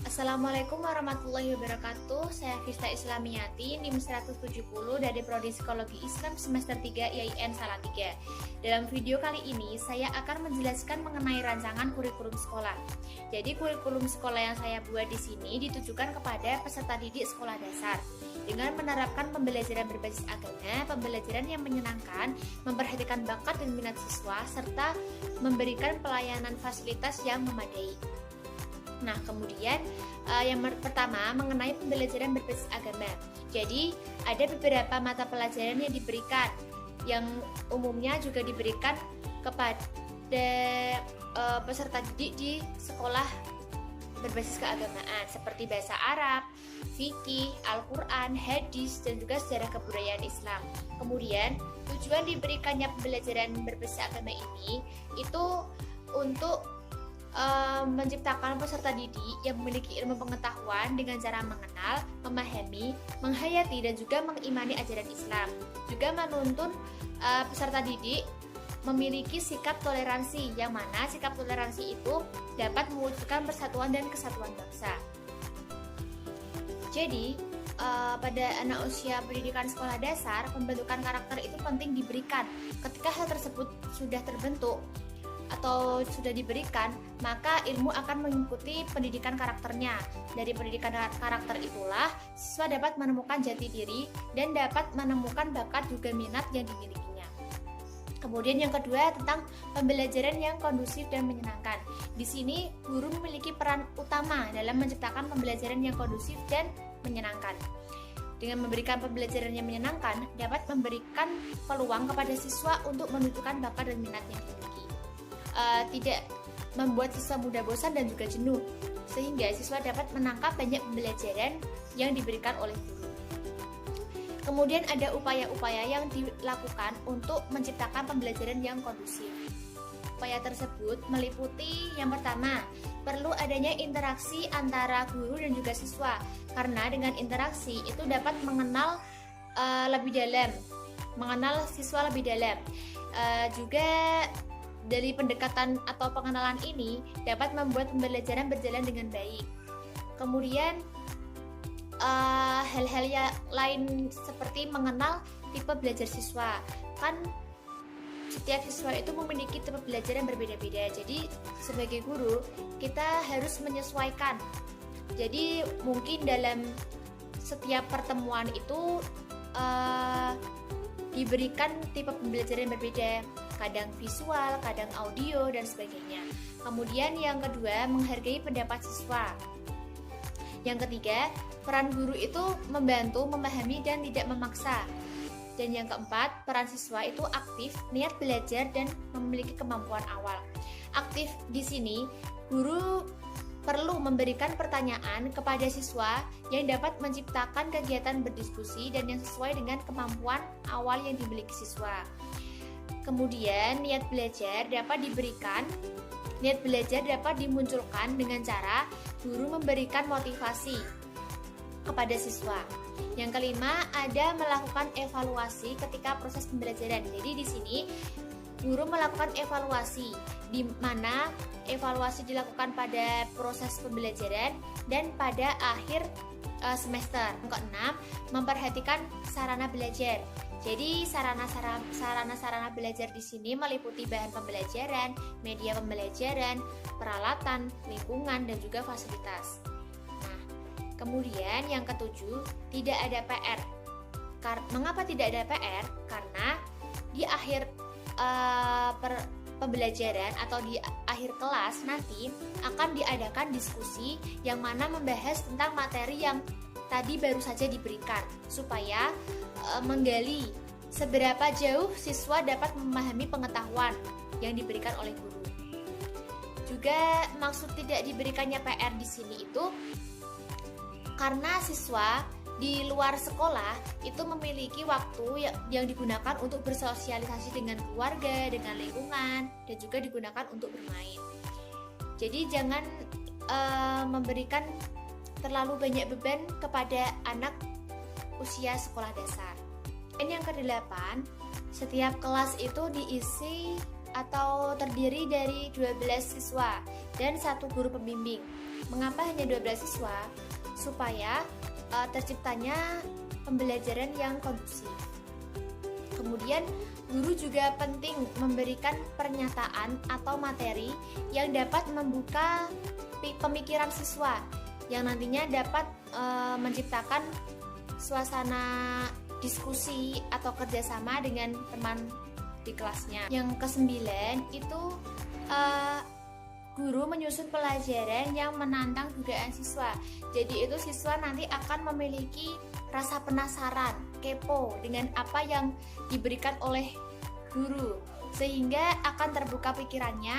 Assalamualaikum warahmatullahi wabarakatuh. Saya Fista Islamiyati, NIM 170 dari Prodi Psikologi Islam semester 3 IAIN Salatiga. Dalam video kali ini, saya akan menjelaskan mengenai rancangan kurikulum sekolah. Jadi, kurikulum sekolah yang saya buat di sini ditujukan kepada peserta didik sekolah dasar dengan menerapkan pembelajaran berbasis agama, pembelajaran yang menyenangkan, memperhatikan bakat dan minat siswa, serta memberikan pelayanan fasilitas yang memadai. Nah, kemudian yang pertama mengenai pembelajaran berbasis agama. Jadi, ada beberapa mata pelajaran yang diberikan, yang umumnya juga diberikan kepada peserta didik di sekolah berbasis keagamaan seperti bahasa Arab, fikih, Al-Quran, hadis, dan juga sejarah kebudayaan Islam. Kemudian, tujuan diberikannya pembelajaran berbasis agama ini itu untuk menciptakan peserta didik yang memiliki ilmu pengetahuan dengan cara mengenal, memahami, menghayati, dan juga mengimani ajaran Islam. Juga menuntun peserta didik memiliki sikap toleransi, yang mana sikap toleransi itu dapat mewujudkan persatuan dan kesatuan bangsa. Jadi, pada anak usia pendidikan sekolah dasar, pembentukan karakter itu penting diberikan. Ketika hal tersebut sudah terbentuk atau sudah diberikan, maka ilmu akan mengikuti pendidikan karakternya. Dari pendidikan karakter itulah siswa dapat menemukan jati diri dan dapat menemukan bakat juga minat yang dimilikinya. Kemudian yang kedua tentang pembelajaran yang kondusif dan menyenangkan. Di sini guru memiliki peran utama dalam menciptakan pembelajaran yang kondusif dan menyenangkan. Dengan memberikan pembelajaran yang menyenangkan, dapat memberikan peluang kepada siswa untuk menunjukkan bakat dan minat yang dimiliki. Tidak membuat siswa mudah bosan dan juga jenuh, sehingga siswa dapat menangkap banyak pembelajaran yang diberikan oleh guru. Kemudian ada upaya-upaya yang dilakukan untuk menciptakan pembelajaran yang kondusif. Upaya tersebut meliputi yang pertama, perlu adanya interaksi antara guru dan juga siswa, karena dengan interaksi itu dapat mengenal siswa lebih dalam. Juga dari pendekatan atau pengenalan ini dapat membuat pembelajaran berjalan dengan baik. Kemudian hal-hal lain seperti mengenal tipe belajar siswa. Kan setiap siswa itu memiliki tipe belajar yang berbeda-beda. Jadi sebagai guru kita harus menyesuaikan. Jadi mungkin dalam setiap pertemuan itu diberikan tipe pembelajaran yang berbeda, kadang visual, kadang audio, dan sebagainya. Kemudian yang kedua, menghargai pendapat siswa. Yang ketiga, peran guru itu membantu, memahami, dan tidak memaksa. Dan yang keempat, peran siswa itu aktif, niat belajar, dan memiliki kemampuan awal. Aktif di sini, guru perlu memberikan pertanyaan kepada siswa yang dapat menciptakan kegiatan berdiskusi dan yang sesuai dengan kemampuan awal yang dimiliki siswa. Kemudian niat belajar dapat dimunculkan dengan cara guru memberikan motivasi kepada siswa. Yang kelima, ada melakukan evaluasi ketika proses pembelajaran. Jadi di sini guru melakukan evaluasi, di mana evaluasi dilakukan pada proses pembelajaran dan pada akhir semester. Yang keenam, memperhatikan sarana belajar. Jadi sarana belajar di sini meliputi bahan pembelajaran, media pembelajaran, peralatan, lingkungan, dan juga fasilitas. Nah, kemudian yang ketujuh, tidak ada PR. Mengapa tidak ada PR? Karena di akhir pembelajaran atau di akhir kelas nanti akan diadakan diskusi yang mana membahas tentang materi yang tadi baru saja diberikan, supaya menggali seberapa jauh siswa dapat memahami pengetahuan yang diberikan oleh guru. Juga maksud tidak diberikannya PR di sini itu karena siswa di luar sekolah itu memiliki waktu yang digunakan untuk bersosialisasi dengan keluarga, dengan lingkungan, dan juga digunakan untuk bermain. Jadi jangan memberikan terlalu banyak beban kepada anak usia sekolah dasar. Dan yang ke-8, setiap kelas itu diisi atau terdiri dari 12 siswa dan 1 guru pembimbing. Mengapa hanya 12 siswa? Supaya terciptanya pembelajaran yang kondusif. Kemudian guru juga penting memberikan pernyataan atau materi yang dapat membuka pemikiran siswa, yang nantinya dapat menciptakan suasana diskusi atau kerjasama dengan teman di kelasnya. Yang kesembilan itu guru menyusun pelajaran yang menantang dugaan siswa. Jadi itu siswa nanti akan memiliki rasa penasaran, kepo dengan apa yang diberikan oleh guru, sehingga akan terbuka pikirannya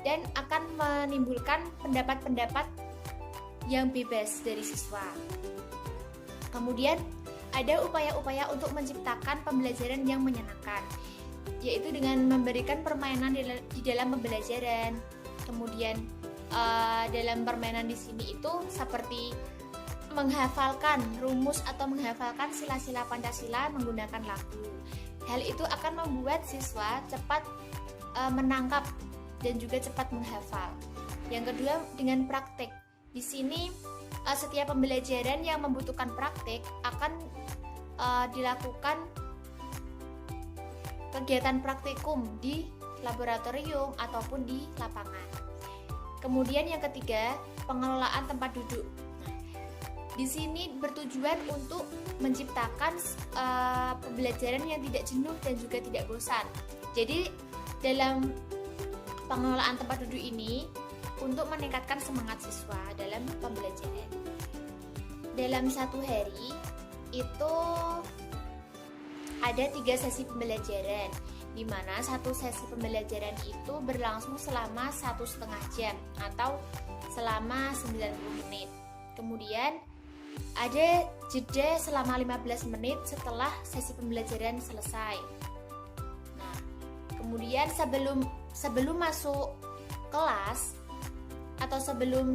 dan akan menimbulkan pendapat-pendapat yang bebas dari siswa. Kemudian ada upaya-upaya untuk menciptakan pembelajaran yang menyenangkan, yaitu dengan memberikan permainan di dalam pembelajaran. Kemudian dalam permainan di sini itu seperti menghafalkan rumus atau menghafalkan sila-sila Pancasila menggunakan lagu. Hal itu akan membuat siswa cepat menangkap dan juga cepat menghafal. Yang kedua, dengan praktek. Di sini setiap pembelajaran yang membutuhkan praktek akan dilakukan kegiatan praktikum di laboratorium ataupun di lapangan. Kemudian yang ketiga, pengelolaan tempat duduk. Di sini bertujuan untuk menciptakan pembelajaran yang tidak jenuh dan juga tidak bosan. Jadi dalam pengelolaan tempat duduk ini untuk meningkatkan semangat siswa dalam pembelajaran. Dalam satu hari itu ada 3 sesi pembelajaran, di mana satu sesi pembelajaran itu berlangsung selama 1,5 jam atau selama 90 menit. Kemudian ada jeda selama 15 menit setelah sesi pembelajaran selesai. Nah, kemudian sebelum masuk kelas atau sebelum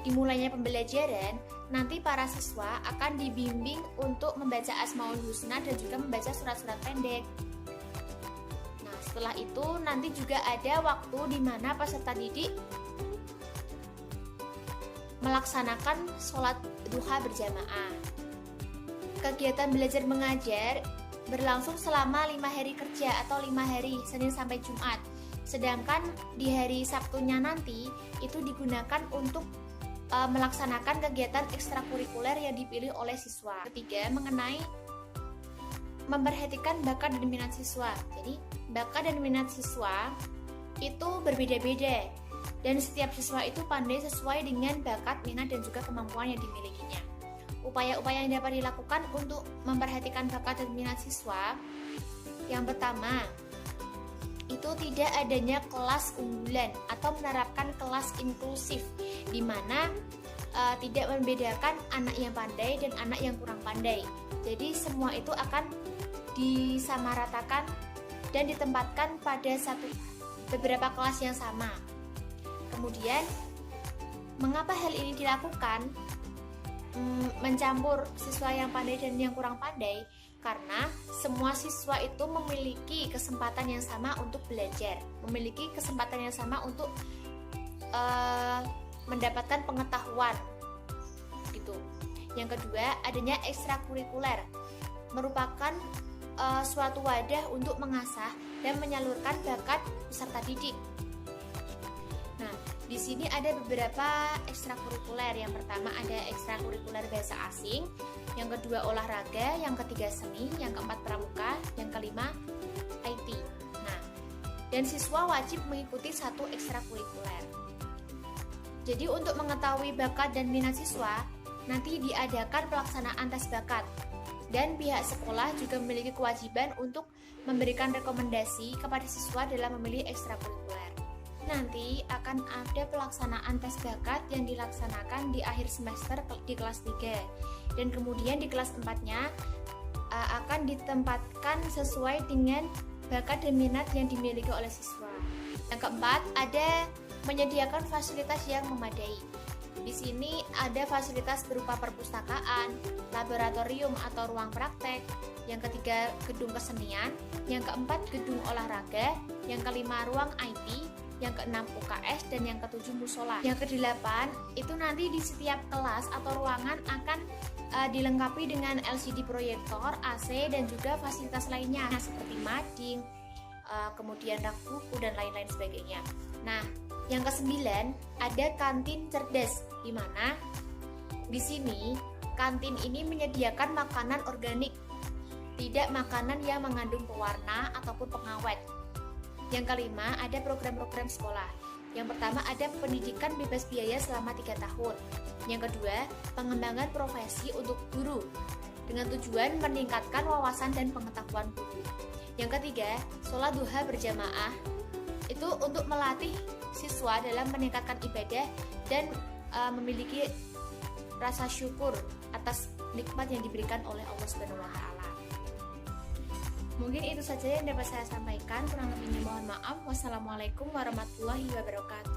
dimulainya pembelajaran, nanti para siswa akan dibimbing untuk membaca Asmaul Husna dan juga membaca surat-surat pendek. Nah, setelah itu nanti juga ada waktu di mana peserta didik melaksanakan sholat duha berjamaah. Kegiatan belajar mengajar berlangsung selama 5 hari kerja atau 5 hari Senin sampai Jumat. Sedangkan di hari Sabtunya nanti itu digunakan untuk melaksanakan kegiatan ekstrakurikuler yang dipilih oleh siswa. Ketiga, mengenai memperhatikan bakat dan minat siswa. Jadi, bakat dan minat siswa itu berbeda-beda dan setiap siswa itu pandai sesuai dengan bakat, minat dan juga kemampuan yang dimilikinya. Upaya-upaya yang dapat dilakukan untuk memperhatikan bakat dan minat siswa. Yang pertama, itu tidak adanya kelas unggulan atau menerapkan kelas inklusif, di mana tidak membedakan anak yang pandai dan anak yang kurang pandai. Jadi semua itu akan disamaratakan dan ditempatkan pada beberapa kelas yang sama. Kemudian, mengapa hal ini dilakukan? Mencampur siswa yang pandai dan yang kurang pandai, karena semua siswa itu memiliki kesempatan yang sama untuk belajar, memiliki kesempatan yang sama untuk mendapatkan pengetahuan gitu. Yang kedua, adanya ekstrakurikuler merupakan suatu wadah untuk mengasah dan menyalurkan bakat peserta didik. Nah, di sini ada beberapa ekstrakurikuler. Yang pertama ada ekstrakurikuler bahasa asing, yang kedua olahraga, yang ketiga seni, yang keempat pramuka, yang kelima IT. Nah, dan siswa wajib mengikuti satu ekstrakurikuler. Jadi untuk mengetahui bakat dan minat siswa, nanti diadakan pelaksanaan tes bakat. Dan pihak sekolah juga memiliki kewajiban untuk memberikan rekomendasi kepada siswa dalam memilih ekstrakurikuler. Nanti akan ada pelaksanaan tes bakat yang dilaksanakan di akhir semester di kelas 3. Dan kemudian di kelas 4-nya akan ditempatkan sesuai dengan bakat dan minat yang dimiliki oleh siswa. Yang keempat, ada menyediakan fasilitas yang memadai. Di sini ada fasilitas berupa perpustakaan, laboratorium atau ruang praktek, yang ketiga gedung kesenian, yang keempat gedung olahraga, yang kelima ruang IT, yang keenam UKS, dan yang ketujuh musola. Yang kedelapan itu nanti di setiap kelas atau ruangan akan dilengkapi dengan LCD proyektor, AC, dan juga fasilitas lainnya seperti mading, kemudian rak buku dan lain-lain sebagainya. Nah, yang kesembilan ada kantin cerdas, di mana di sini kantin ini menyediakan makanan organik, tidak makanan yang mengandung pewarna ataupun pengawet. Yang kelima ada program-program sekolah. Yang pertama ada pendidikan bebas biaya selama 3 tahun. Yang kedua, pengembangan profesi untuk guru dengan tujuan meningkatkan wawasan dan pengetahuan guru. Yang ketiga, sholat duha berjamaah, itu untuk melatih siswa dalam meningkatkan ibadah dan memiliki rasa syukur atas nikmat yang diberikan oleh Allah Subhanahu wa taala. Mungkin itu saja yang dapat saya sampaikan, kurang lebihnya mohon maaf. Wassalamualaikum warahmatullahi wabarakatuh.